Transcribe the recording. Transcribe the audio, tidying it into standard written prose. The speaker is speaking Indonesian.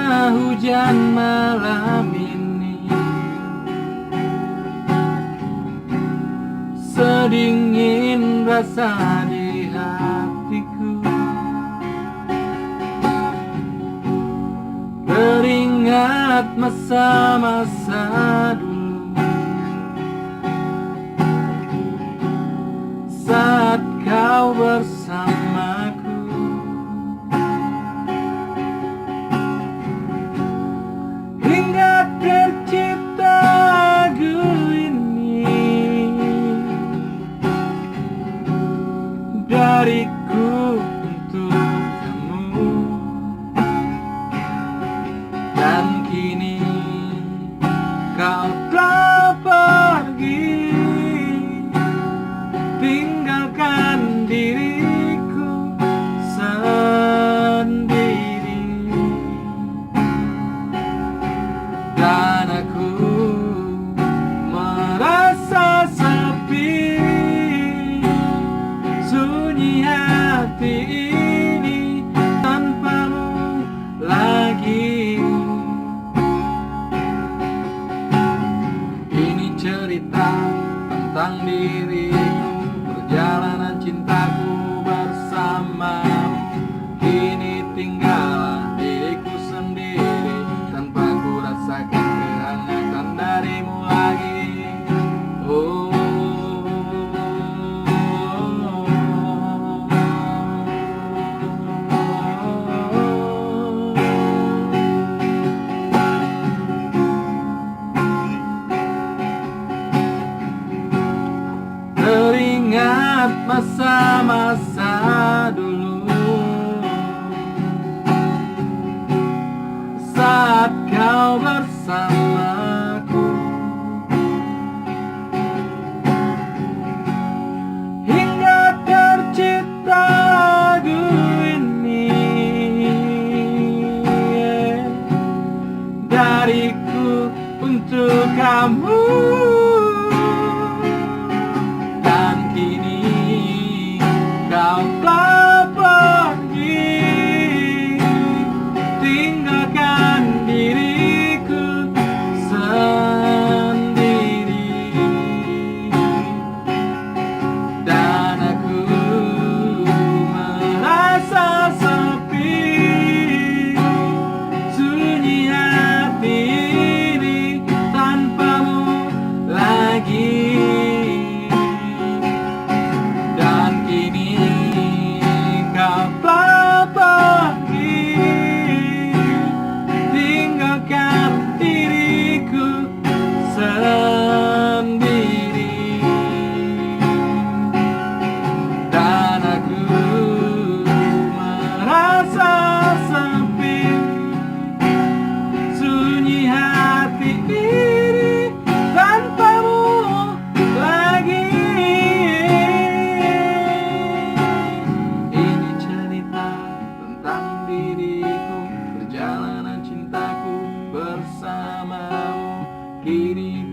Karena hujan malam ini sedingin rasa di hatiku, teringat masa-masa dulu saat kau bersamaku. Hingga tercipta lagu ini dariku untuk kamu. Dan kini kau telah pergi, tinggalkan diriku sendiri. Dan aku merasa sepi, sunyi hati ini tanpamu lagi. Ini cerita tentang diriku, perjalanan cintaku bersamamu. Kini tinggallah diriku sendiri, tanpa ku rasakan kehangatan darimu lagi. Oh, teringat masa-masa dulu saat kau bersamaku. Hingga tercipta lagu ini dariku untuk kamu. Dan kini kau telah pergi, tinggalkan diriku sendiri. Dan aku merasa sepi, sunyi hati ini tanpamu lagi. Dan kini kau telah pergi, tinggalkan diriku sendiri. Dan aku merasa sepi, sunyi hati ini tanpamu lagi. Ini cerita tentang diriku, perjalanan cintaku bersamamu. Kini